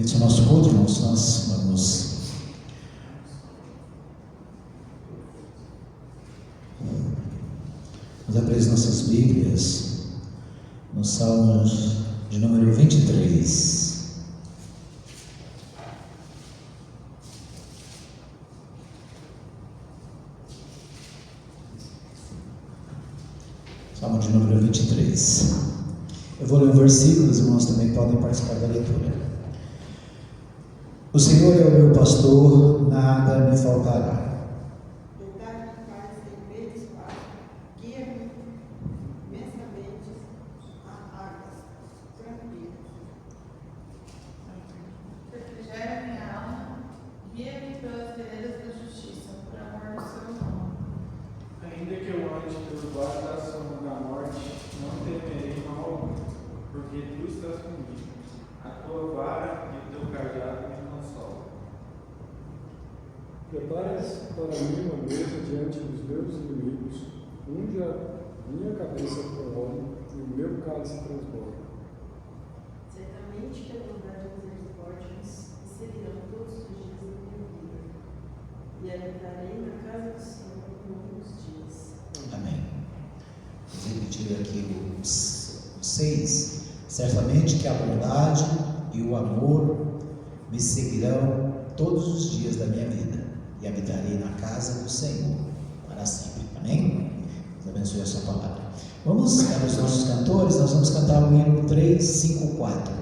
Esse é o nosso culto, irmãos. Nós vamos abrir as nossas Bíblias no Salmo de número 23. Salmo de número 23. Eu vou ler um versículo, os irmãos também podem participar da leitura. O Senhor é o meu pastor, nada me faltará. Preparas para mim uma mesa diante dos meus inimigos, unge a minha cabeça com óleo e o meu cálice transborda. Certamente que a bondade e a misericórdia me seguirão todos os dias da minha vida, e habitarei na casa do Senhor por longos dias. Amém. Vamos repetir aqui o 6. Certamente que a bondade e o amor me seguirão todos os dias da minha vida, e habitarei na casa do Senhor para sempre. Amém? Deus abençoe a sua palavra. Vamos para os nossos cantores. Nós vamos cantar o hino 354.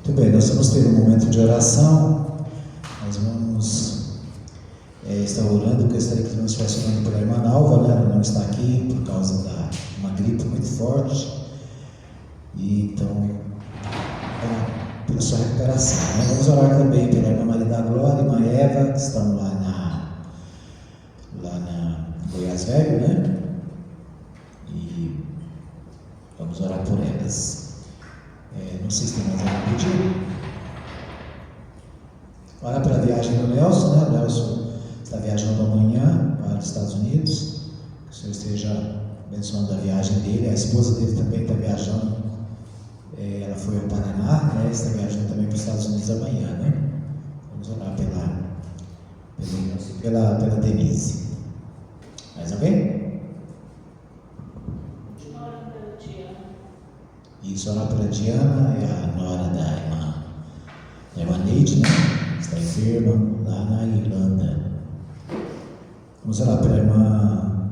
Muito bem, nós vamos ter um momento de oração. Nós vamos estar orando. Gostaria que nós estivéssemos orando pela irmã Nalva, né? Ela não está aqui por causa de uma gripe muito forte. E então, pela sua recuperação, né? Vamos orar também pela irmã Maria da Glória e irmã Eva, que estão lá na Goiás Velho, né? E vamos orar por elas. Não sei se tem mais algum pedido. Orar pela viagem do Nelson, né? O Nelson está viajando amanhã para os Estados Unidos. Que o Senhor esteja abençoando a viagem dele. A esposa dele também está viajando. Ela foi ao Paraná, né? Está viajando também para os Estados Unidos amanhã, né? Vamos orar pela Denise. Mais alguém? Isso, orar pela Diana, é a nora da irmã Neide, né? Está enferma lá na Irlanda. Vamos orar pela irmã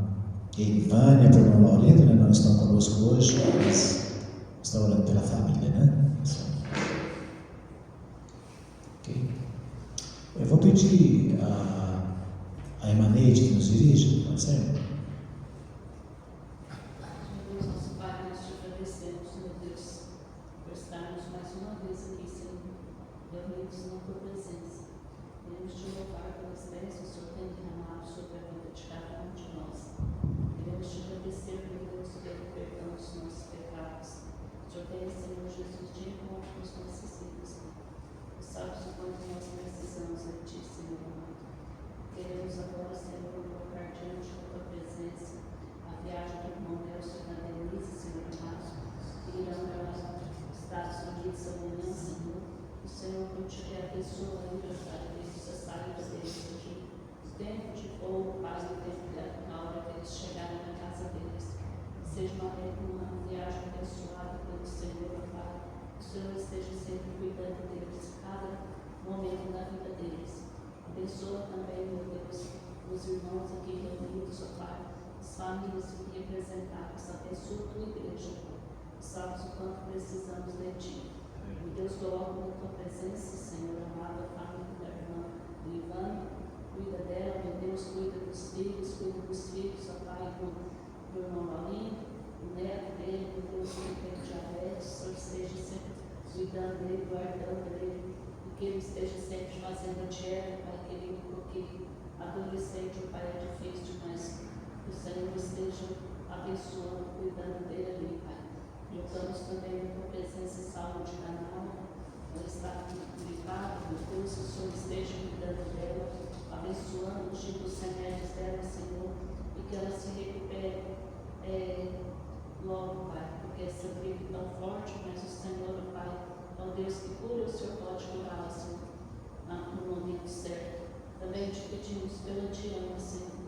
Vânia, pelo irmão Laurindo, né? Não estão conosco hoje, mas estão orando pela família, né? Ok. Eu vou pedir a irmã Neide que nos dirija, pode ser? Na tua presença, queremos te louvar pelas bênçãos que o Senhor tem derramado sobre a vida de cada um de nós. Queremos te agradecer, meu Deus, pelo perdão dos nossos pecados. O Senhor tem, Senhor Jesus, de encontro com os nossos filhos. Tu sabes o quanto nós precisamos de ti, Senhor amado. Queremos agora, Senhor, colocar diante da tua presença a viagem do irmão Nelson e da Denise, Senhor amado, que irão para os Estados Unidos amanhã, Senhor. O Senhor continue a pessoa ainda para essa saída deles aqui. O tempo de voo, Pai, o tempo na hora que eles chegarem na casa deles. Seja uma viagem abençoada pelo Senhor, Pai. O Senhor esteja sempre cuidando deles, cada momento da vida deles. Abençoa também, meu Deus, os irmãos aqui reunidos, ó Pai, as famílias aqui representadas. Abençoa a tua igreja, Pai. Sabes o quanto precisamos de ti. Deus, coloca na tua presença, Senhor amado, a família da irmã Ivânia. Cuida dela, meu Deus, cuida dos filhos, ó Pai, do irmão Laurinho, o neto dele, meu Deus, que tem diabetes. O Senhor esteja sempre cuidando dele, guardando ele, e que ele esteja sempre fazendo a dieta, Pai querido, porque adolescente, o Pai, é difícil demais. Que o Senhor esteja abençoando, cuidando dele ali, Pai. Colocamos também na tua presença e saúde da Nalva. Ela está privada, meu Deus, que o Senhor esteja cuidando dela, abençoando os remédios dela, Senhor, e que ela se recupere logo, Pai, porque essa gripe tão forte, mas o Senhor, Pai, é o Deus que cura, o Senhor pode curá-la, Senhor, no momento certo. Também te pedimos pela Diana, Senhor,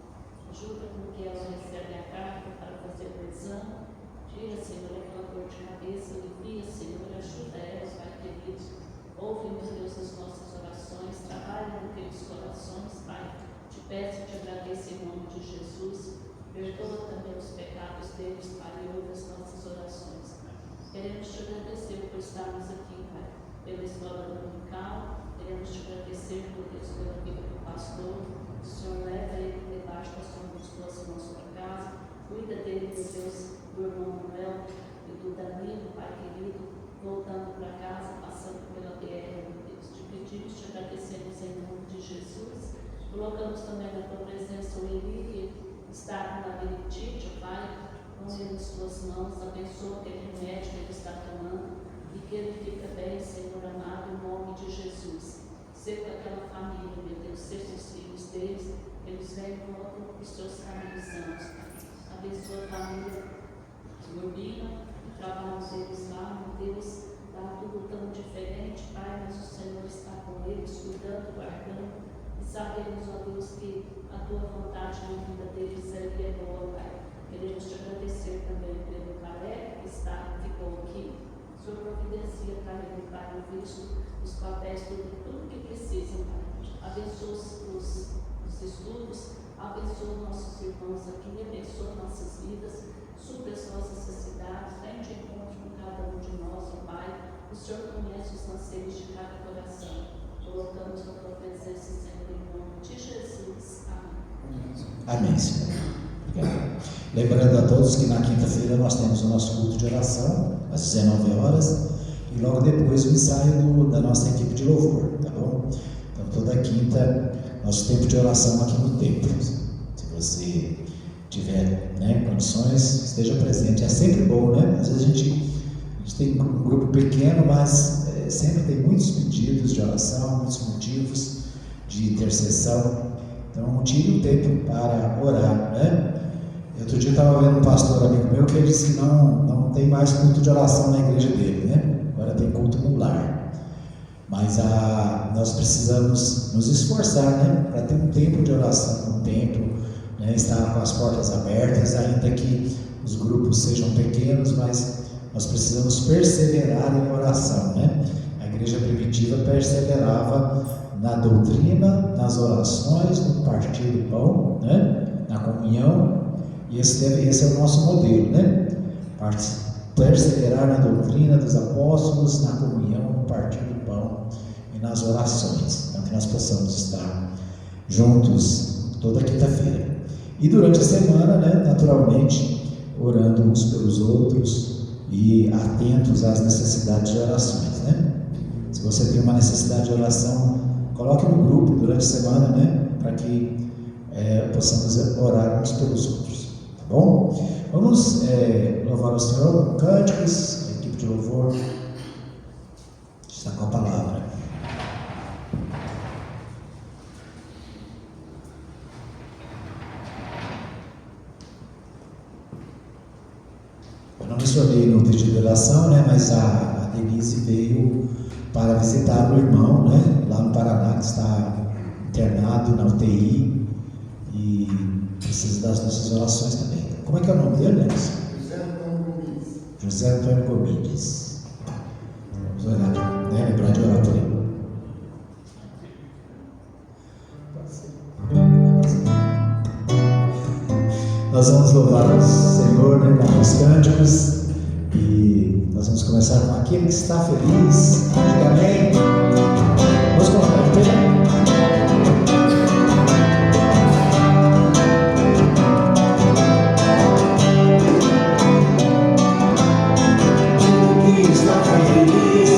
ajuda com que ela recebe a carta para fazer o exame. Tira, Senhor, aquela dor de cabeça, alivia, Senhor, ajuda elas, Pai querido. Ouve, meu Deus, as nossas orações, trabalha naqueles corações, Pai. Te peço e te agradeço em nome de Jesus. Perdoa também os pecados deles, Pai, e ouve as nossas orações. Queremos te agradecer por estarmos aqui, Pai, pela escola dominical. Queremos te agradecer, meu Deus, pela vida do pastor. O Senhor leva ele debaixo da sombra dos tuas mãos para casa. Cuida dele, meu Deus, do irmão Manuel e do Danilo, Pai querido, voltando para casa, passando pela BR, meu Deus. Te pedimos, te agradecemos em nome de Jesus. Colocamos também na tua presença o Eli, que está na labirintite, Pai, com ele nas tuas mãos. Abençoa aquele remédio que ele está tomando e que ele fique bem, Senhor amado, em nome de Jesus. Ser com aquela família, meu Deus, ser os filhos deles, que eles venham e voltam para os seus caminhos santos. Abençoa a família Urbina, que trabalhamos eles lá, meu Deus, está tudo tão diferente, Pai, mas o Senhor está com eles, cuidando, guardando, e sabemos, ó Deus, que a tua vontade na vida deles é boa, Pai. Queremos te agradecer também pelo Caleb, que ficou aqui. O Senhor providencia para ele, Pai, o visto, os papéis, tudo que precisam, Pai. Abençoa os estudos, abençoa nossos irmãos aqui, abençoa nossas vidas, supra as nossas necessidades, vem de encontro com cada um de nós, ó Pai. O Senhor conhece os anseios de cada coração. Colocamos na tua presença sempre em nome de Jesus. Amém. Amém, Senhor. Obrigado. Lembrando a todos que na quinta-feira nós temos o nosso culto de oração, às 19 horas, e logo depois o ensaio da nossa equipe de louvor, tá bom? Então toda quinta, nosso tempo de oração aqui no templo. Se você tiver, condições, esteja presente. É sempre bom, né? Às vezes a gente tem um grupo pequeno, mas sempre tem muitos pedidos de oração, muitos motivos de intercessão. Então tire um tempo para orar, né? Outro dia eu estava vendo um pastor amigo meu que ele disse que não tem mais culto de oração na igreja dele, né? Agora tem culto no lar. Mas nós precisamos nos esforçar, né? Para ter um tempo de oração, um tempo, né? Estar com as portas abertas, ainda que os grupos sejam pequenos, mas nós precisamos perseverar em oração, né? A igreja primitiva perseverava na doutrina, nas orações, no partir do pão, né? Na comunhão. E esse é o nosso modelo, né? Perseverar na doutrina dos apóstolos, na comunhão, no partir do pão e nas orações. Então que nós possamos estar juntos toda quinta-feira. E durante a semana, né, naturalmente, orando uns pelos outros e atentos às necessidades de orações, né? Se você tem uma necessidade de oração, coloque no grupo durante a semana, né? Para que possamos orar uns pelos outros. Bom, vamos louvar o Senhor com cânticos, a equipe de louvor está com a palavra. Eu não mencionei no pedido de oração, né, mas a Denise veio para visitar o irmão, né, lá no Paraná, que está internado na UTI e precisa das nossas orações também. Como é que é o nome dele, Nelson? José Antônio Gomides. Vamos orar, né? Lembrar de orar por ele. Nós vamos louvar o Senhor, né, com os cânticos, e nós vamos começar com aquele que está feliz. Diga amém. Vamos colocar o tema. Aquele que está feliz,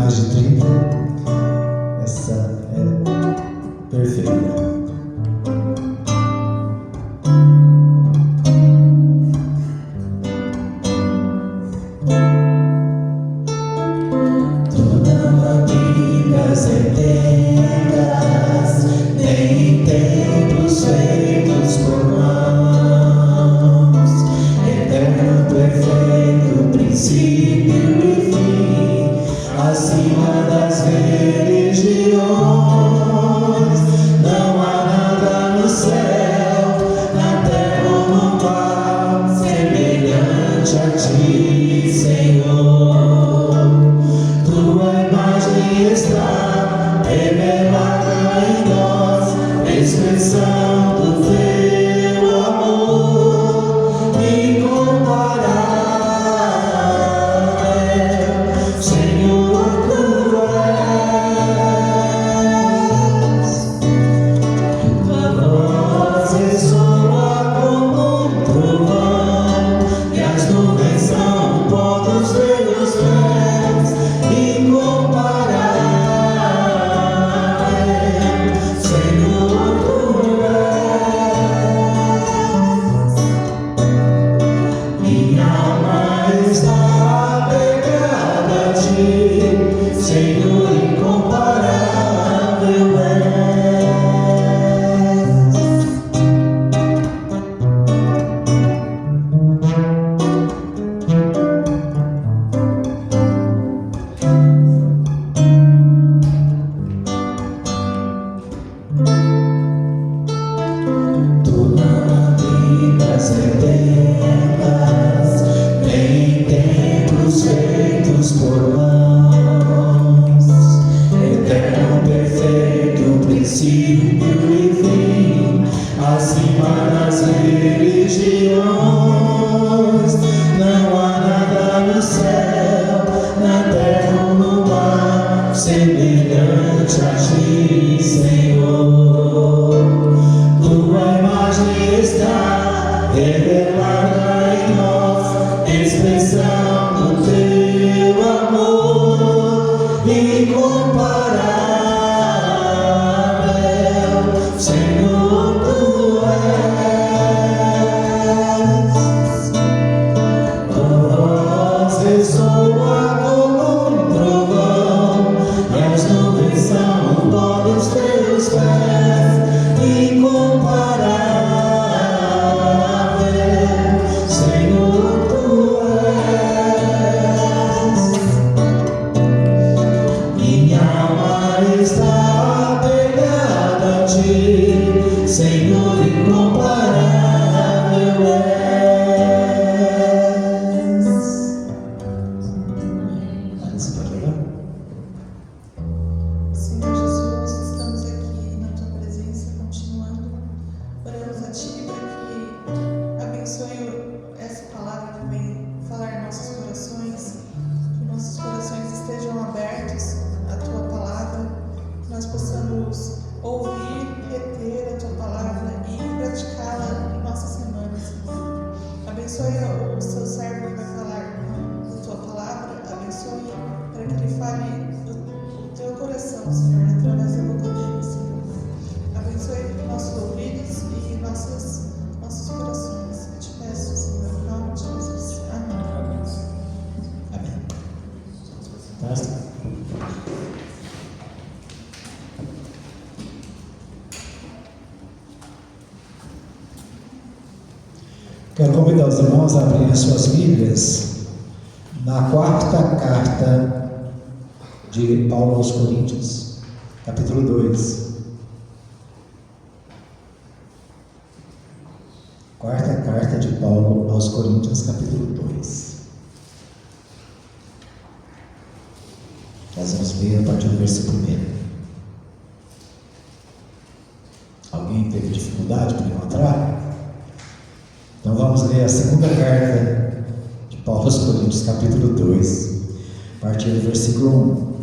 mais de 30. Essa é perfeita. Quero convidar os irmãos a abrirem as suas Bíblias na quarta carta de Paulo aos Coríntios, capítulo 2. Quarta carta de Paulo aos Coríntios, capítulo 2. Nós vamos ler a partir do versículo 1. Alguém teve dificuldade para encontrar? Então vamos ler a segunda carta de Paulo aos Coríntios, capítulo 2, a partir do versículo 1.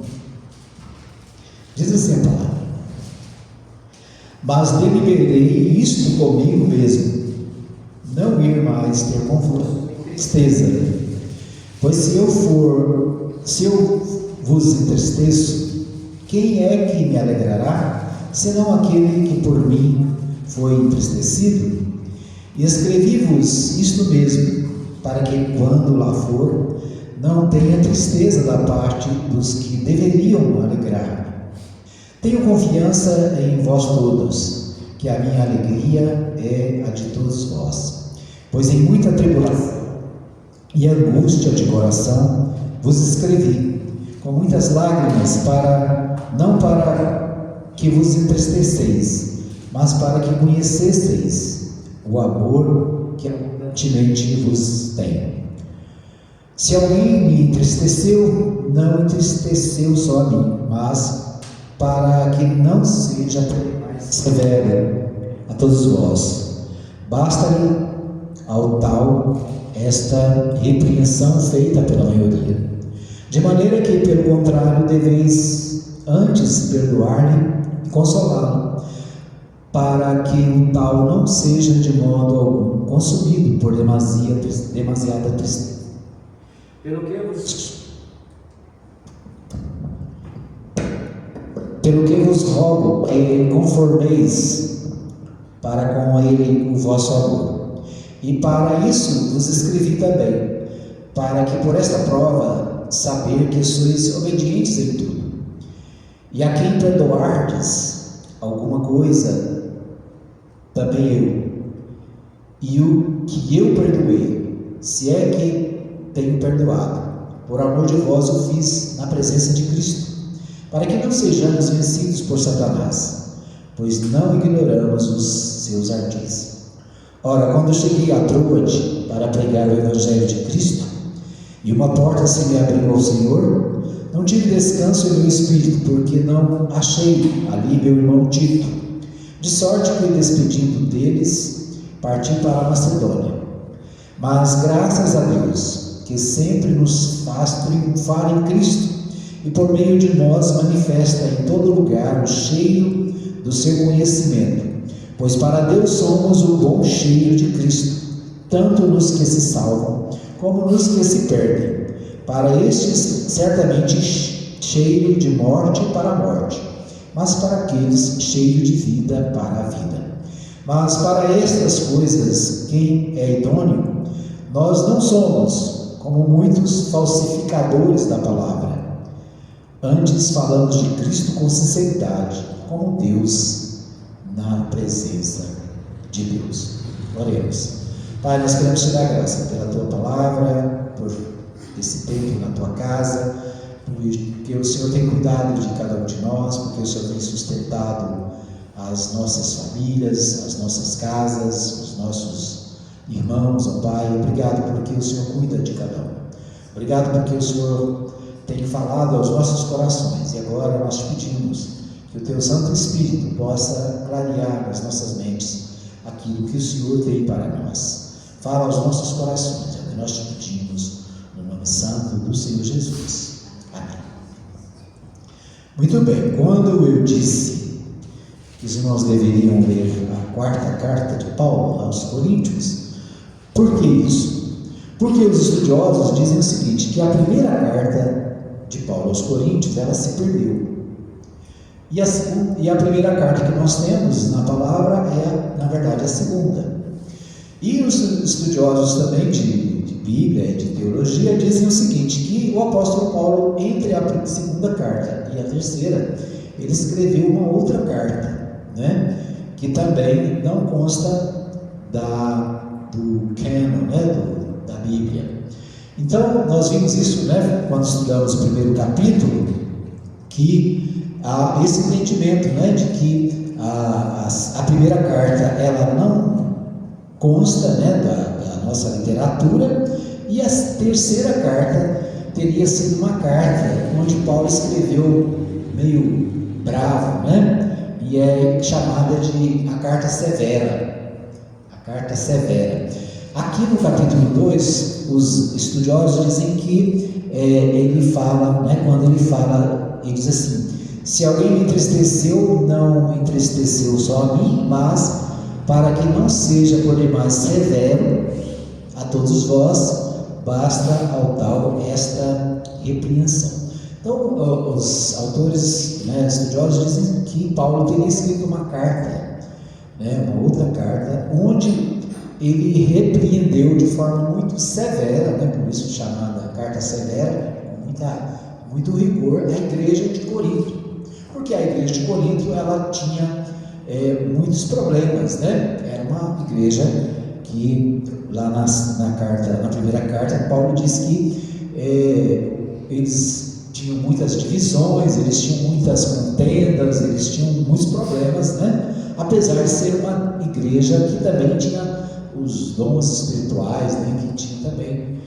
Diz assim a palavra: Mas deliberei isto comigo mesmo, não ir mais ter conforto, tristeza, pois se eu vos entristeço, quem é que me alegrará, senão aquele que por mim foi entristecido? E escrevi-vos isto mesmo, para que, quando lá for, não tenha tristeza da parte dos que deveriam alegrar. Tenho confiança em vós todos, que a minha alegria é a de todos vós. Pois em muita tribulação e angústia de coração vos escrevi, com muitas lágrimas, não para que vos entristeceis, mas para que conhecesseis o amor que abundantemente vos tenho. Se alguém me entristeceu, não entristeceu só a mim, mas para que não seja mais severo a todos vós. Basta-lhe ao tal esta repreensão feita pela maioria, de maneira que, pelo contrário, deveis antes perdoar-lhe e consolá-lo, para que o tal não seja de modo algum consumido por demasiada tristeza. Pelo que vos rogo que conformeis para com ele o vosso amor. E para isso vos escrevi também, para que por esta prova saber que sois obedientes em tudo. E a quem perdoardes alguma coisa, também eu. E o que eu perdoei, se é que tenho perdoado, por amor de vós o fiz na presença de Cristo, para que não sejamos vencidos por Satanás, pois não ignoramos os seus ardis. Ora, quando cheguei a Troade para pregar o Evangelho de Cristo, e uma porta se me abriu ao Senhor, não tive descanso em meu espírito, porque não achei ali meu irmão Tito, de sorte que, despedindo deles, parti para a Macedônia. Mas graças a Deus, que sempre nos faz triunfar em Cristo, e por meio de nós manifesta em todo lugar o cheiro do seu conhecimento. Pois para Deus somos o bom cheiro de Cristo, tanto nos que se salvam, como nos que se perdem. Para estes, certamente cheiro de morte para a morte, mas para aqueles, cheiro de vida para a vida. Mas para estas coisas, quem é idôneo? Nós não somos, como muitos falsificadores da palavra. Antes falamos de Cristo com sinceridade, como Deus na presença de Deus. Oremos. Pai, nós queremos te dar graça pela tua palavra, por esse tempo na tua casa, porque o Senhor tem cuidado de cada um de nós, porque o Senhor tem sustentado as nossas famílias, as nossas casas, os nossos irmãos, ó Pai. Obrigado porque o Senhor cuida de cada um. Obrigado porque o Senhor tem falado aos nossos corações, e agora nós te pedimos que o teu Santo Espírito possa clarear nas nossas mentes aquilo que o Senhor tem para nós. Fala aos nossos corações, é o que nós te pedimos, no nome santo do Senhor Jesus. Amém. Muito bem, quando eu disse que os irmãos deveriam ler a quarta carta de Paulo aos Coríntios, por que isso? Porque os estudiosos dizem o seguinte, que a primeira carta de Paulo aos Coríntios, ela se perdeu. E a primeira carta que nós temos na palavra é, na verdade, a segunda. E os estudiosos também de Bíblia e de teologia dizem o seguinte, que o apóstolo Paulo, entre a segunda carta e a terceira, ele escreveu uma outra carta, né, que também não consta do canon, né, da Bíblia. Então, nós vimos isso, né, quando estudamos o primeiro capítulo, que há esse entendimento, né, de que a primeira carta ela não consta, né, da nossa literatura, e a terceira carta teria sido uma carta onde Paulo escreveu meio bravo, né, e é chamada de a carta severa. A carta severa. Aqui no capítulo 2, os estudiosos dizem que ele fala, né, quando ele fala, ele diz assim: se alguém me entristeceu, não entristeceu só a mim, mas para que não seja por demais severo a todos vós, basta ao tal esta repreensão. Então, os autores, né, estudiosos dizem que Paulo teria escrito uma carta, né, uma outra carta, onde ele repreendeu de forma muito severa, né, por isso chamada carta severa, com muito rigor, a igreja de Corinto, porque a igreja de Corinto ela tinha muitos problemas, né? Era uma igreja que lá na primeira carta Paulo diz que eles tinham muitas divisões, eles tinham muitas contendas, eles tinham muitos problemas, né? Apesar de ser uma igreja que também tinha os dons espirituais, né? Que tinha também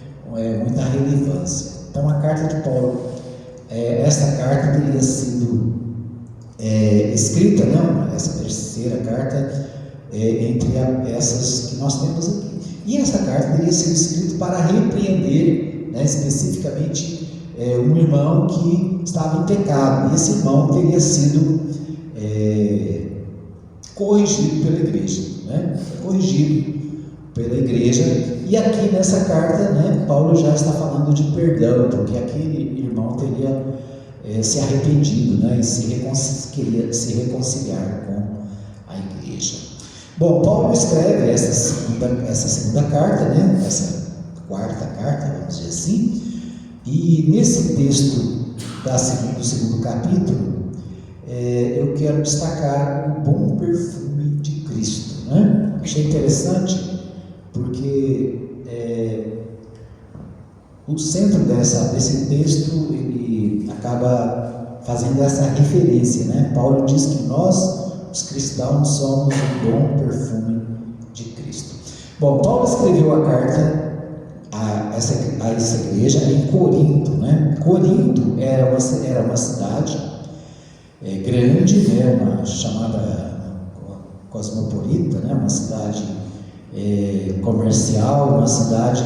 muita relevância. Então a carta de Paulo, essa carta teria sido escrita, não? Essa terceira carta entre essas que nós temos aqui. E essa carta teria sido escrita para repreender, né, especificamente um irmão que estava em pecado. E esse irmão teria sido corrigido pela igreja, né? Corrigido pela igreja. E aqui nessa carta, né, Paulo já está falando de perdão, porque aquele irmão teria se arrependido, né, e queria se reconciliar com a igreja. Bom, Paulo escreve essa segunda carta, né, essa quarta carta, vamos dizer assim, e nesse texto do segundo capítulo, eu quero destacar o bom perfume de Cristo, né? Achei interessante, porque o centro desse texto, ele acaba fazendo essa referência, né? Paulo diz que nós, os cristãos, somos o bom perfume de Cristo. Bom, Paulo escreveu a carta a essa igreja em Corinto, né? Corinto era uma cidade grande, né? Uma chamada cosmopolita, né? Uma cidade comercial, uma cidade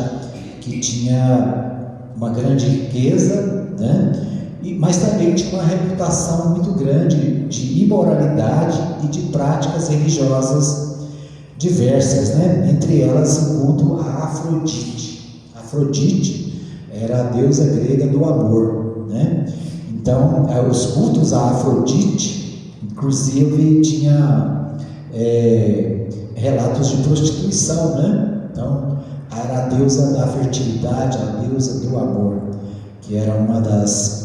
que tinha uma grande riqueza, né? Mas também tinha uma reputação muito grande de imoralidade e de práticas religiosas diversas, né? Entre elas o culto a Afrodite. Afrodite era a deusa grega do amor, né? Então, os cultos a Afrodite, inclusive, tinha relatos de prostituição, né? Então, era a deusa da fertilidade, a deusa do amor, que era uma das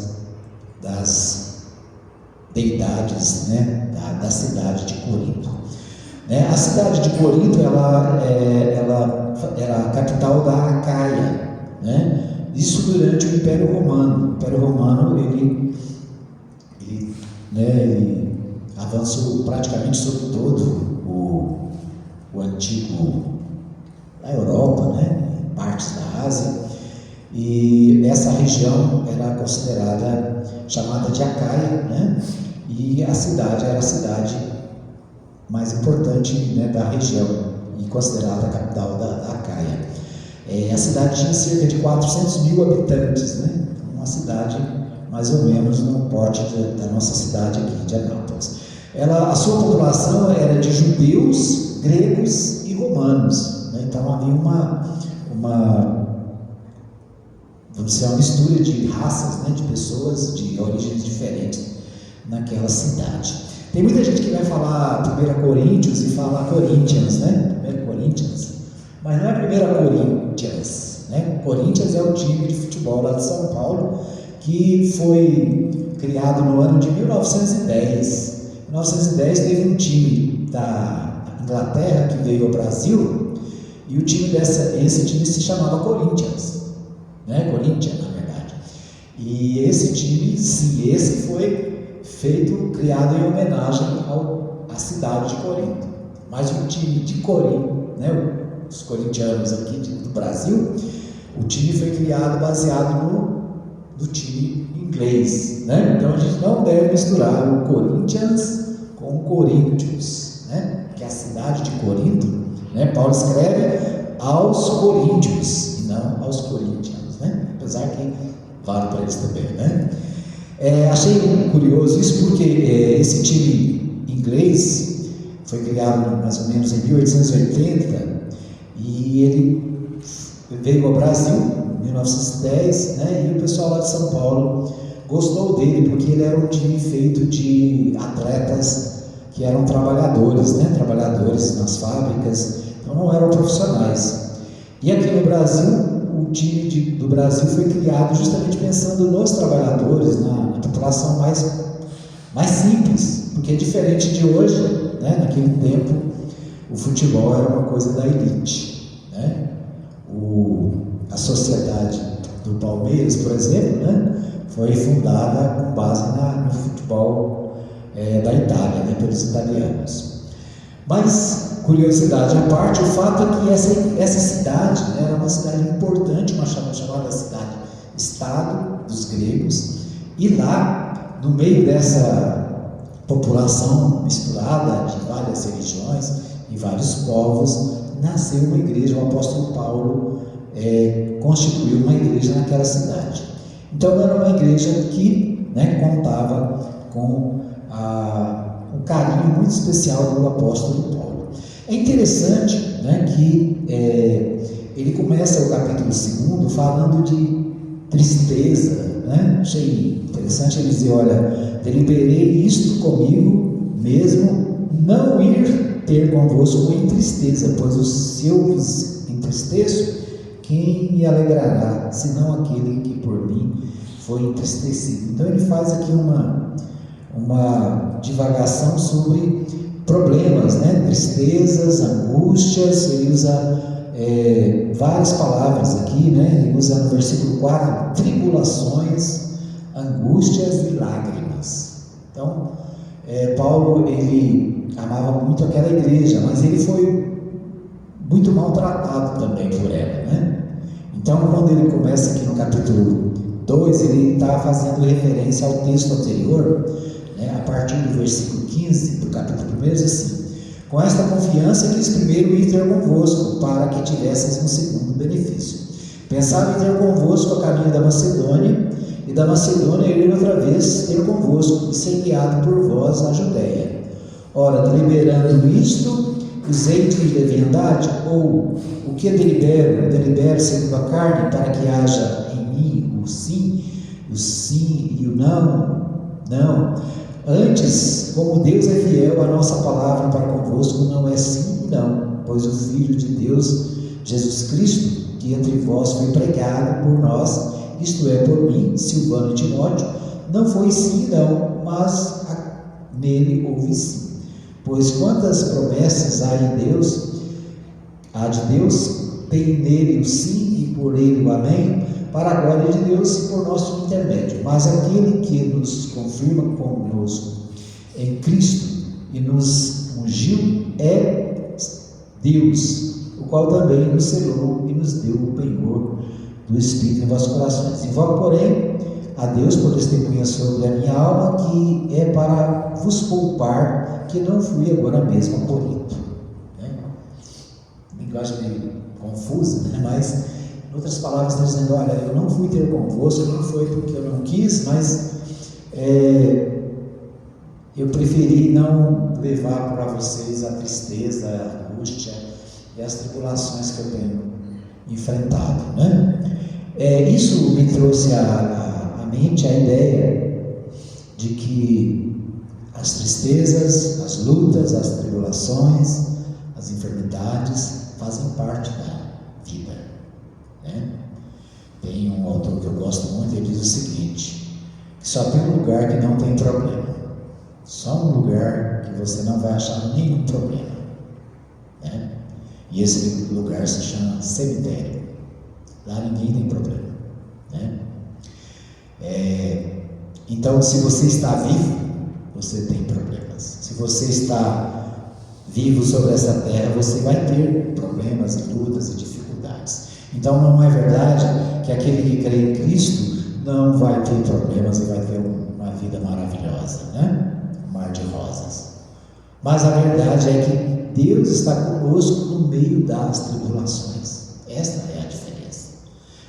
deidades, né, da cidade de Corinto. A cidade de Corinto ela era a capital da Acaia, né? Isso durante o Império Romano. O Império Romano ele avançou praticamente sobre todo o antigo a Europa, né, partes da Ásia, e essa região era considerada, chamada de Acaia, né, e a cidade era a cidade mais importante, né, da região e considerada a capital da Acaia. A cidade tinha cerca de 400 mil habitantes, né, uma cidade mais ou menos no porte da nossa cidade aqui de Anápolis. A sua população era de judeus, gregos e romanos, né? Então havia uma mistura de raças, né? De pessoas de origens diferentes naquela cidade. Tem muita gente que vai falar 1 Coríntios e fala Corinthians, né? 1 Coríntios, mas não é 1 Corinthians, né? Corinthians é o time de futebol lá de São Paulo, que foi criado no ano de 1910. Em 1910 teve um time da Inglaterra que veio ao Brasil, e o time esse time se chamava Corinthians, né? Corinthians, na verdade. E esse time, sim, esse foi criado em homenagem à cidade de Corinto. Mas o time de Corinto, né? Os corintianos aqui do Brasil, o time foi criado baseado no time inglês, né? Então a gente não deve misturar o Corinthians com o Corinthians, né? Que é a cidade de Corinto, né? Paulo escreve aos coríntios e não aos corintianos, né? Apesar que vale para eles também, né? Achei curioso isso porque esse time inglês foi criado mais ou menos em 1880 e ele veio ao Brasil em 1910, né? E o pessoal lá de São Paulo gostou dele porque ele era um time feito de atletas que eram trabalhadores, né? Trabalhadores nas fábricas, então não eram profissionais. E aqui no Brasil, o time do Brasil foi criado justamente pensando nos trabalhadores, na população mais simples, porque é diferente de hoje, né? Naquele tempo o futebol era uma coisa da elite, né? A sociedade do Palmeiras, por exemplo, né? Foi fundada com base no futebol da Itália, né? Pelos italianos. Mas, curiosidade à parte, o fato é que essa cidade, né, era uma cidade importante, uma chamada cidade-estado dos gregos, e lá, no meio dessa população misturada de várias religiões e vários povos, nasceu uma igreja. O apóstolo Paulo constituiu uma igreja naquela cidade. Então era uma igreja que, né, contava com um carinho muito especial do apóstolo Paulo. É interessante, né, que ele começa o capítulo 2 falando de tristeza, né? Achei interessante ele dizer: olha, deliberei isto comigo mesmo, não ir ter convosco em tristeza, pois se eu vos entristeço, quem me alegrará, senão aquele que por mim foi entristecido? Então ele faz aqui uma divagação sobre problemas, né? Tristezas, angústias. Ele usa várias palavras aqui, né? Ele usa no versículo 4 tribulações, angústias e lágrimas. Então Paulo, ele amava muito aquela igreja, mas ele foi muito maltratado também por ela, né? Então quando ele começa aqui no capítulo 2, ele está fazendo referência ao texto anterior, né? A partir do versículo 15 do capítulo 1, diz assim: com esta confiança quis primeiro ir ter convosco, para que tivesseis um segundo benefício. Pensava em ter convosco a caminho da Macedônia, e da Macedônia ir outra vez ter convosco, e ser guiado por vós à Judéia. Ora, deliberando isto, usei de leviandade? Ou o que delibero? Delibero segundo a carne, para que haja em mim o sim e o não? Não. Antes, como Deus é fiel, a nossa palavra para convosco não é sim e não, pois o Filho de Deus, Jesus Cristo, que entre vós foi pregado por nós, isto é, por mim, Silvano e Timóteo, não foi sim e não, mas nele houve sim. Pois quantas promessas há de Deus, tem nele o sim e por ele o amém, para a glória de Deus e por nosso intermédio. Mas aquele que nos confirma conosco em Cristo e nos ungiu é Deus, o qual também nos selou e nos deu o penhor do Espírito em vossos corações. Invoco, porém, a Deus por testemunha sobre a minha alma, que é para vos poupar, que não fui agora mesmo a Corinto. Linguagem meio confusa, né? Mas em outras palavras, está dizendo: olha, eu não fui ter convosco, não foi porque eu não quis, mas eu preferi não levar para vocês a tristeza, a angústia e as tribulações que eu tenho enfrentado, né? Isso me trouxe à mente a ideia de que as tristezas, as lutas, as tribulações, as enfermidades fazem parte da vida, né? Tem um autor que eu gosto muito, ele diz o seguinte: que só tem um lugar que não tem problema, só um lugar que você não vai achar nenhum problema, né? E esse lugar se chama cemitério. Lá ninguém tem problema, né? Então, se você está vivo, você tem problemas. Se você está vivo sobre essa terra, você vai ter problemas e lutas e dificuldades. Então não é verdade que aquele que crê em Cristo não vai ter problemas e vai ter uma vida maravilhosa, né? Um mar de rosas. Mas a verdade é que Deus está conosco no meio das tribulações. Esta é a diferença.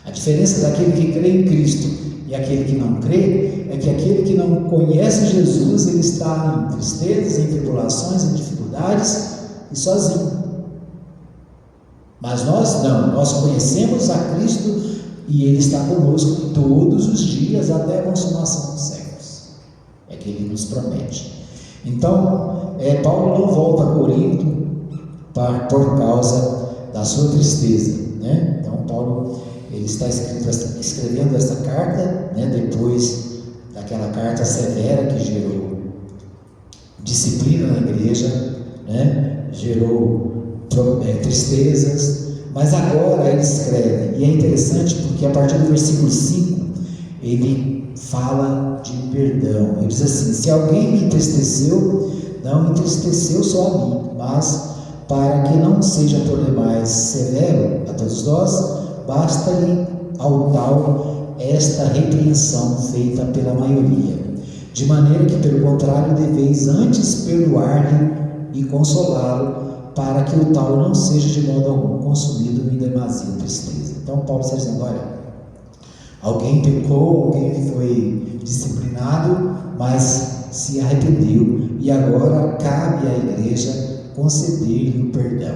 A diferença daquele que crê em Cristo e aquele que não crê é que aquele que não conhece Jesus, ele está em tristezas, em tribulações, em dificuldades e sozinho. Mas nós não, nós conhecemos a Cristo e Ele está conosco todos os dias até a consumação dos séculos. É que Ele nos promete. Então, Paulo não volta a Corinto por causa da sua tristeza, né? Então, Paulo ele está escrevendo esta carta, né, depois daquela carta severa que gerou disciplina na igreja, né, gerou tristezas, mas agora ele escreve, e é interessante porque a partir do versículo 5 ele fala de perdão. Ele diz assim: se alguém me entristeceu, não entristeceu só a mim, mas para que não seja por demais severo a todos nós, basta-lhe ao tal esta repreensão feita pela maioria, de maneira que, pelo contrário, deveis antes perdoar-lhe e consolá-lo, para que o tal não seja de modo algum consumido em demasia tristeza. Então Paulo está dizendo: olha, alguém pecou, alguém foi disciplinado, mas se arrependeu, e agora cabe à igreja conceder-lhe o perdão,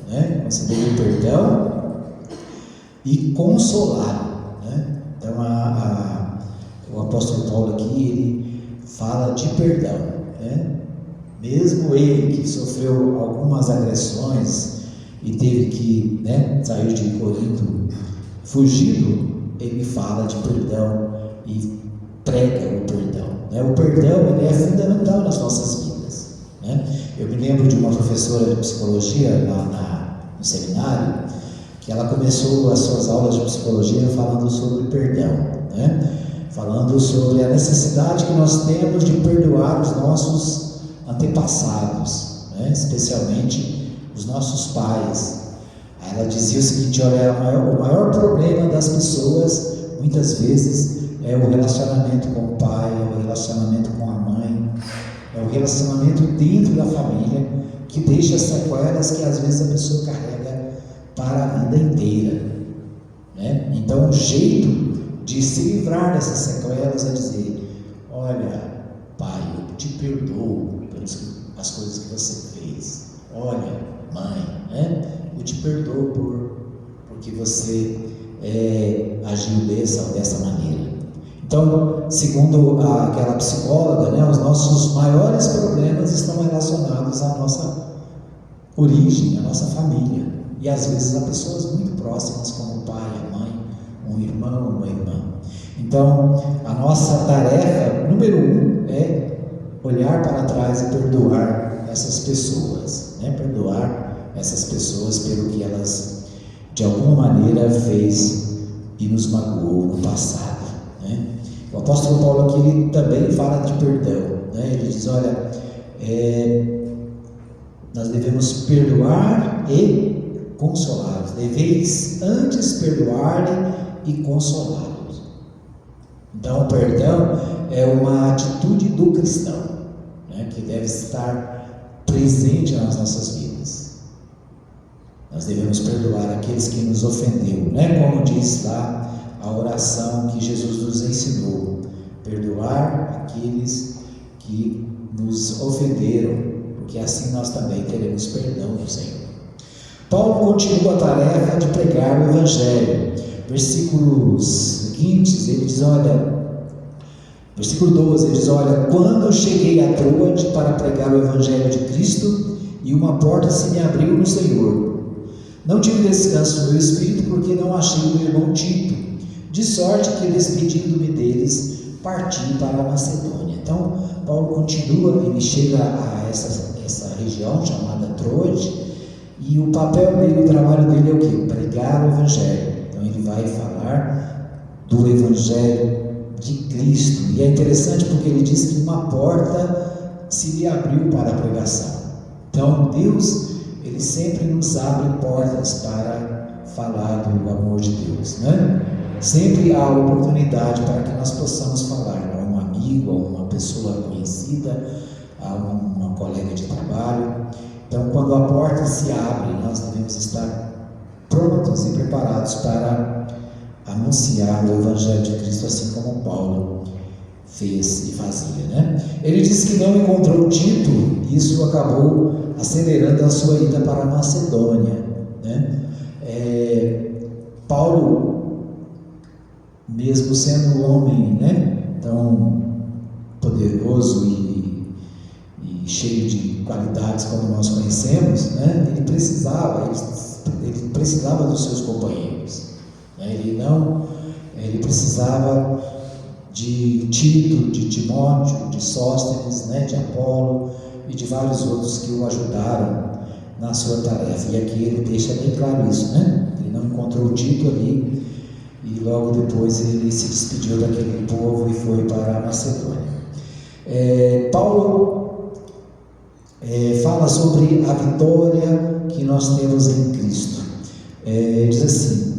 né? Conceder-lhe o perdão e consolá-lo, né? Então o apóstolo Paulo aqui ele fala de perdão, né? Mesmo ele que sofreu algumas agressões e teve que, né, sair de Corinto fugido, ele fala de perdão e prega o perdão, né? O perdão ele é fundamental nas nossas vidas, né? Eu me lembro de uma professora de psicologia lá no seminário, que ela começou as suas aulas de psicologia falando sobre perdão, né? Falando sobre a necessidade que nós temos de perdoar os nossos antepassados, né? Especialmente os nossos pais. Ela dizia o seguinte: olha, o maior problema das pessoas muitas vezes é o relacionamento com o pai, é o relacionamento com a mãe, é o relacionamento dentro da família que deixa sequelas que às vezes a pessoa carrega para a vida inteira, né? Então o jeito de se livrar dessas sequelas é dizer: olha, pai, eu te perdoo pelas coisas que você fez. Olha, mãe, né? Eu te perdoo porque você agiu dessa maneira. Então, segundo aquela psicóloga, né, os nossos maiores problemas estão relacionados à nossa origem, à nossa família, e às vezes a pessoas muito próximas, como o pai, a mãe, um irmão, uma irmã. Então, a nossa tarefa número 1 é olhar para trás e perdoar essas pessoas, né? Perdoar essas pessoas pelo que elas de alguma maneira fez e nos magoou no passado, né? O apóstolo Paulo aqui ele também fala de perdão, né? Ele diz: olha, nós devemos perdoar e consolá-los. Deveis antes perdoar e consolá-los. Então, o perdão é uma atitude do cristão, né, que deve estar presente nas nossas vidas. Nós devemos perdoar aqueles que nos ofendeu, né? Como diz lá a oração que Jesus nos ensinou: perdoar aqueles que nos ofenderam, porque assim nós também teremos perdão do Senhor. Paulo continua a tarefa de pregar o Evangelho. Versículos seguintes, ele diz: olha, versículo 12, ele diz: olha, quando eu cheguei a Troade para pregar o Evangelho de Cristo, e uma porta se me abriu no Senhor, não tive descanso no meu espírito, porque não achei o meu irmão Tito, de sorte que, despedindo-me deles, parti para a Macedônia. Então, Paulo continua, ele chega a essa região chamada Troade, e o papel dele, o trabalho dele é o quê? Pregar o Evangelho. Então ele vai falar do Evangelho de Cristo, e é interessante porque ele diz que uma porta se lhe abriu para a pregação. Então Deus, ele sempre nos abre portas para falar do amor de Deus, né? Sempre há oportunidade para que nós possamos falar a um amigo, a uma pessoa conhecida, a uma colega de trabalho. Então, quando a porta se abre, nós devemos estar prontos e preparados para anunciar o Evangelho de Cristo, assim como Paulo fez e fazia, né? Ele disse que não encontrou Tito, e isso acabou acelerando a sua ida para a Macedônia, né? Paulo mesmo sendo um homem, né, tão poderoso e cheio de qualidades como nós conhecemos, né, ele precisava dos seus companheiros, né, ele precisava de Tito, de Timóteo, de Sóstenes, né, de Apolo e de vários outros que o ajudaram na sua tarefa. E aqui ele deixa bem claro isso, né? Ele não encontrou Tito ali e logo depois ele se despediu daquele povo e foi para a Macedônia. Paulo fala sobre a vitória que nós temos em Cristo. Diz assim: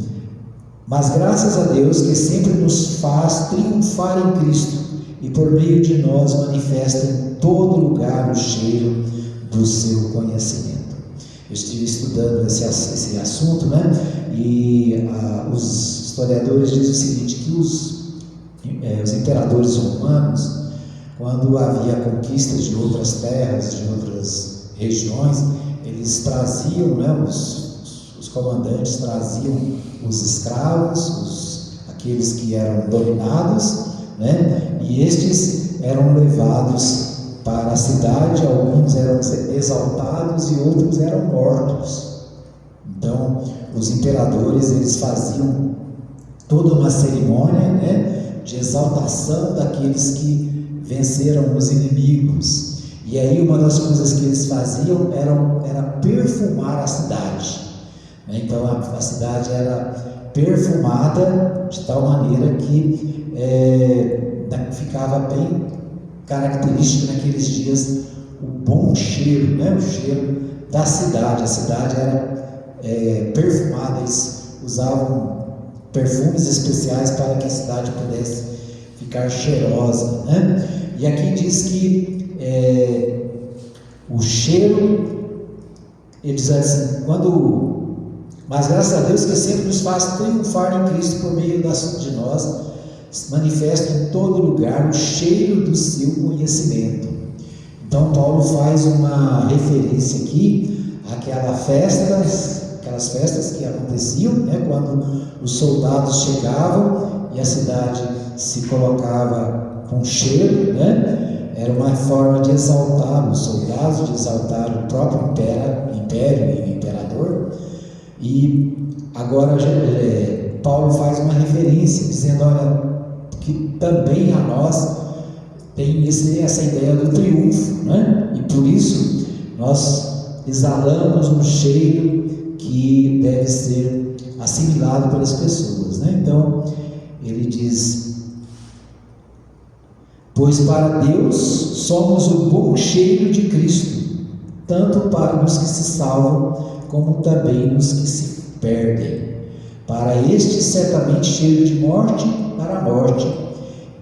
mas graças a Deus que sempre nos faz triunfar em Cristo e por meio de nós manifesta em todo lugar o cheiro do seu conhecimento. Eu estive estudando esse assunto, né? E os historiadores dizem o seguinte, que os imperadores romanos, quando havia conquistas de outras terras, de outras regiões, eles traziam, né, os comandantes traziam os escravos, aqueles que eram dominados, né, e estes eram levados para a cidade, alguns eram exaltados e outros eram mortos. Então, os imperadores, eles faziam toda uma cerimônia, né, de exaltação daqueles que venceram os inimigos. E aí uma das coisas que eles faziam era perfumar a cidade. Então a cidade era perfumada de tal maneira que ficava bem característico naqueles dias o bom cheiro, né? O cheiro da cidade. A cidade era perfumada, eles usavam perfumes especiais para que a cidade pudesse ficar cheirosa, né? E aqui diz que o cheiro, ele diz assim, mas graças a Deus que sempre nos faz triunfar em Cristo por meio de nós, manifesta em todo lugar o cheiro do seu conhecimento. Então Paulo faz uma referência aqui àquelas festas que aconteciam, né, quando os soldados chegavam e a cidade se colocava com cheiro, né? Era uma forma de exaltar os soldados, de exaltar o próprio império e o imperador. E agora Paulo faz uma referência, dizendo, olha, que também a nós tem essa ideia do triunfo, né? E por isso nós exalamos um cheiro que deve ser assimilado pelas pessoas, né? Então ele diz: pois para Deus somos o bom cheiro de Cristo, tanto para os que se salvam, como também os que se perdem. Para estes, certamente cheiro de morte para a morte,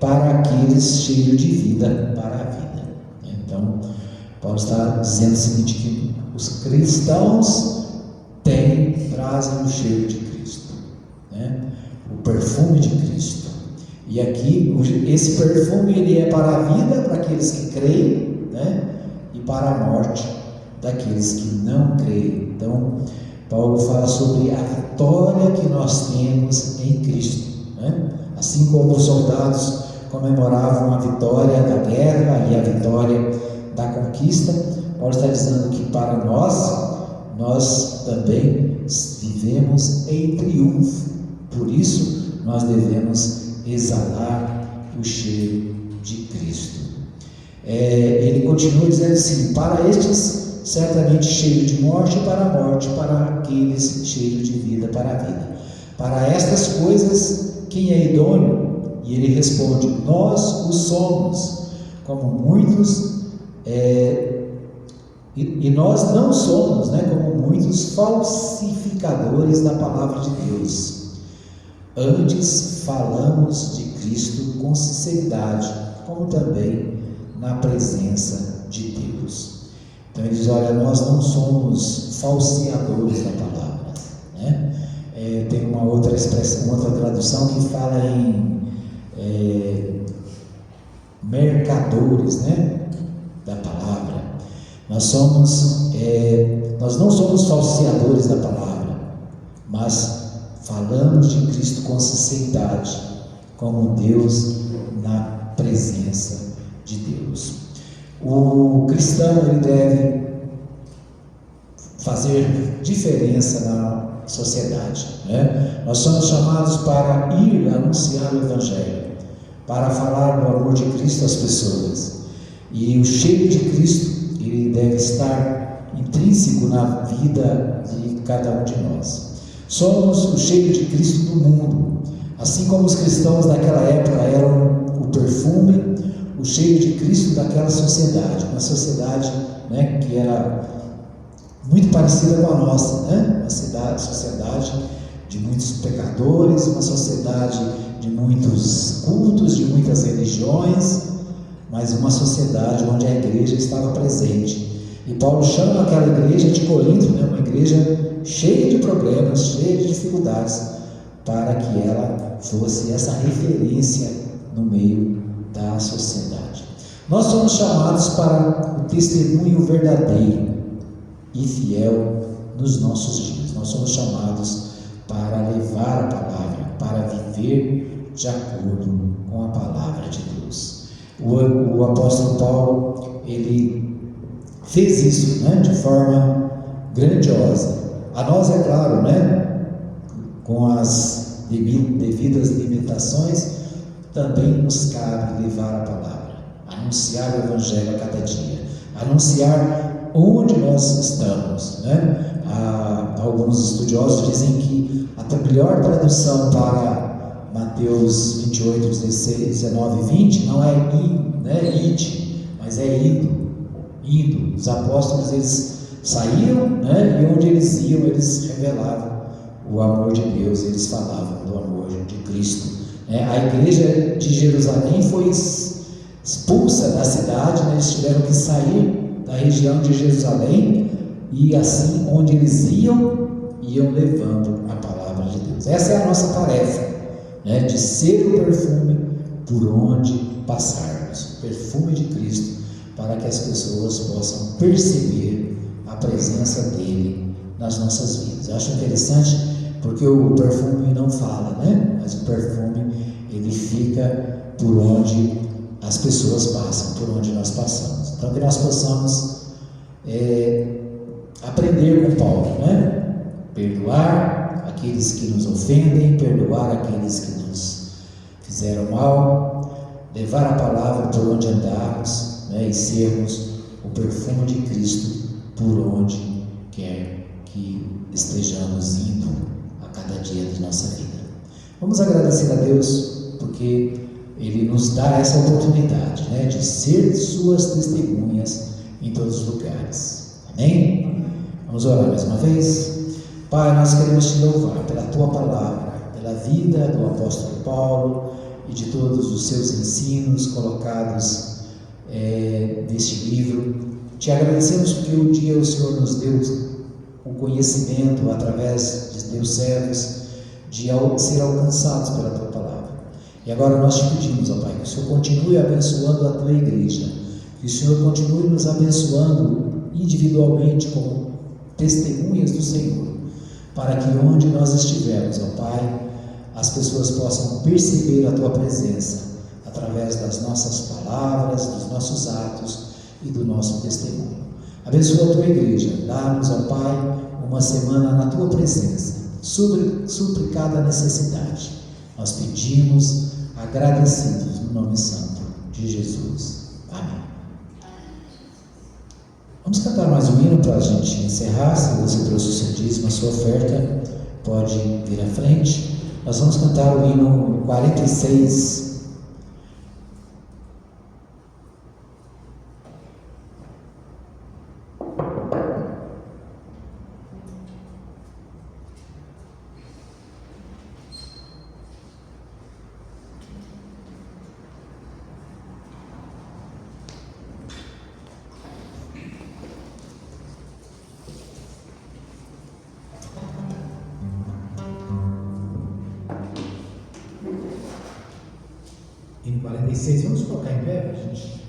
para aqueles cheiro de vida para a vida. Então, Paulo está dizendo o seguinte, que os cristãos trazem o cheiro de Cristo, né? O perfume de Cristo. E aqui, esse perfume, ele é para a vida, para aqueles que creem, né? E para a morte, daqueles que não creem. Então, Paulo fala sobre a vitória que nós temos em Cristo, né? Assim como os soldados comemoravam a vitória da guerra e a vitória da conquista, Paulo está dizendo que para nós também vivemos em triunfo. Por isso, nós devemos exalar o cheiro de Cristo. Ele continua dizendo assim: para estes, certamente cheiro de morte para a morte, para aqueles cheiro de vida para a vida. Para estas coisas, quem é idôneo? E ele responde: nós o somos, como muitos, e nós não somos, né, como muitos falsificadores da palavra de Deus. Antes falamos de Cristo com sinceridade, como também na presença de Deus. Então ele diz: olha, nós não somos falseadores da palavra, né? Tem uma outra expressão, uma outra tradução que fala em mercadores, né, da palavra. Nós não somos falseadores da palavra, mas falamos de Cristo com sinceridade, como Deus na presença de Deus. O cristão, ele deve fazer diferença na sociedade, né? Nós somos chamados para ir anunciar o Evangelho, para falar do amor de Cristo às pessoas. E o cheiro de Cristo, ele deve estar intrínseco na vida de cada um de nós. Somos o cheiro de Cristo do mundo, assim como os cristãos daquela época eram o perfume, o cheiro de Cristo daquela sociedade, uma sociedade, né, que era muito parecida com a nossa, né? Uma sociedade de muitos pecadores, uma sociedade de muitos cultos, de muitas religiões, mas uma sociedade onde a igreja estava presente. E Paulo chama aquela igreja de Corinto, né? Uma igreja cheia de problemas, cheia de dificuldades, para que ela fosse essa referência no meio da sociedade. Nós somos chamados para o testemunho verdadeiro e fiel nos nossos dias. Nós somos chamados para levar a palavra, para viver de acordo com a palavra de Deus. O apóstolo Paulo, ele fez isso, né, de forma grandiosa. A nós, é claro, né, com as devidas limitações, também nos cabe levar a palavra, anunciar o Evangelho a cada dia, anunciar onde nós estamos, né? Alguns estudiosos dizem que a melhor tradução para Mateus 28, 16, 19 e 20 não é id, mas é indo. Os apóstolos, eles saíam, né? E onde eles iam, eles revelavam o amor de Deus, eles falavam do amor de Cristo. A igreja de Jerusalém foi expulsa da cidade, né? Eles tiveram que sair da região de Jerusalém, e assim, onde eles iam levando a palavra de Deus. Essa é a nossa tarefa, né? De ser o perfume por onde passarmos, o perfume de Cristo, para que as pessoas possam perceber a presença dele nas nossas vidas. Eu acho interessante, porque o perfume não fala, né? Mas o perfume, ele fica por onde as pessoas passam, por onde nós passamos. Então, que nós possamos aprender com Paulo, né? Perdoar aqueles que nos ofendem, perdoar aqueles que nos fizeram mal, levar a palavra por onde andarmos, né? E sermos o perfume de Cristo por onde quer que estejamos indo a cada dia de nossa vida. Vamos agradecer a Deus, porque Ele nos dá essa oportunidade, né, de ser suas testemunhas em todos os lugares. Amém? Vamos orar mais uma vez. Pai, nós queremos te louvar pela tua palavra, pela vida do apóstolo Paulo e de todos os seus ensinos colocados neste livro. Te agradecemos porque um dia o Senhor nos deu o conhecimento através de teus servos de ser alcançados pela tua palavra. E agora nós te pedimos, ó Pai, que o Senhor continue abençoando a tua igreja, que o Senhor continue nos abençoando individualmente como testemunhas do Senhor, para que onde nós estivermos, ó Pai, as pessoas possam perceber a tua presença através das nossas palavras, dos nossos atos e do nosso testemunho. Abençoa a tua igreja, dá-nos, ó Pai, uma semana na tua presença, supre cada necessidade. Nós pedimos, agradecidos no nome santo de Jesus. Amém. Vamos cantar mais um hino para a gente encerrar. Se você trouxe o seu dízimo, a sua oferta, pode vir à frente. Nós vamos cantar o hino 46. Hino 46, vamos colocar em pé para a gente.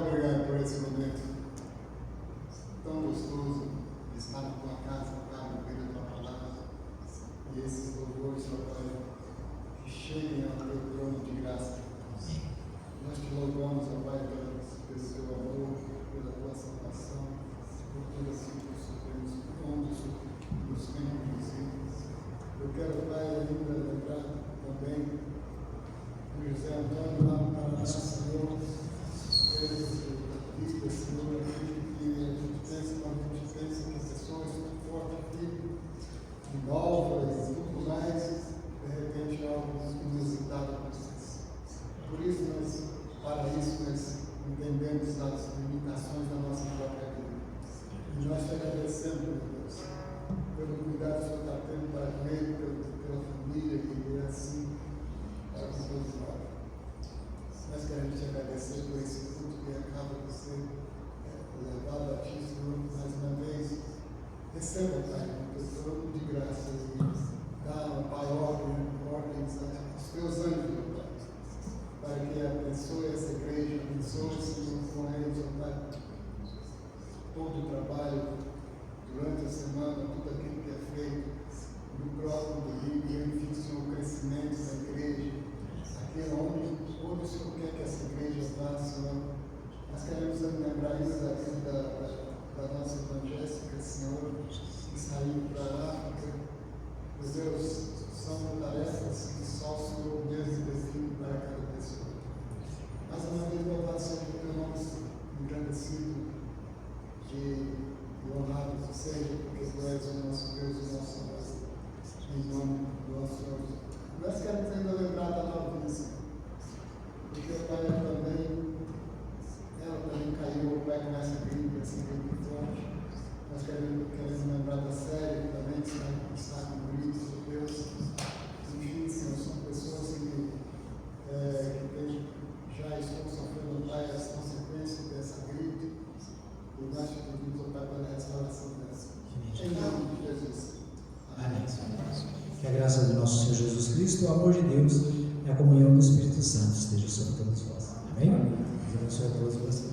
obrigado por esse momento tão gostoso de estar na tua casa, Pai, ouvir a tua palavra. E esses louvores, ó Pai, que cheguem ao teu trono de graça. Nós te louvamos, ó Pai, pelo seu amor, pela tua salvação, por tudo aquilo que o Senhor nos tem conduzido. Eu quero, Pai, ainda lembrar também do José Antônio lá no Paraná, Senhor, vida, Senhor, aquilo que a gente pensa, quando a gente pensa em pessoas muito fortes aqui, novas e tudo mais, de repente algo inusitado acontece. Por isso, para isso, nós entendemos as limitações da nossa própria vida. E nós te agradecemos, meu Deus, pelo cuidado que o Senhor está tendo para ele, pela família, que é assim, para os seus olhos. Nós queremos te agradecer por esse culto que acaba de ser levado a ti, Senhor, mais uma vez. Receba, Pai, o teu trono de graças e dá, Pai, ordens aos teus anjos, Pai, para que abençoe essa igreja, abençoe, Senhor, com eles, Pai, todo o trabalho durante a semana, tudo aquilo que é feito no próprio domingo, enfim, Senhor, o crescimento da igreja, aqui onde o Senhor quer que essa igreja vá, Senhor. Nós queremos lembrar isso da vida da nossa irmã Jéssica, Senhor, que saiu para lá, porque, meu Deus, são tarefas que só o Senhor mesmo define para cada pessoa. Mais uma vez, louvado seja o teu nome engrandecido e honrado seja, porque tu és o nosso Deus e o nosso Salvador. Em nome do nosso Senhor. Nós queremos ainda lembrar da noviça, porque o Pai ela também caiu, o Pai, com essa gripe forte. Nós queremos lembrar da série também, que está com gritos de Deus. Enfim, Senhor, são pessoas que já estão sofrendo, Pai, as consequências dessa gripe. E nós te pedimos, Pai, pela restauração dessa. Em nome de Jesus. Amém. Que a graça do nosso Senhor Jesus Cristo, o amor de Deus e a comunhão do Espírito Santo esteja sobre todos vós. Amém? Deus abençoe a todos vocês.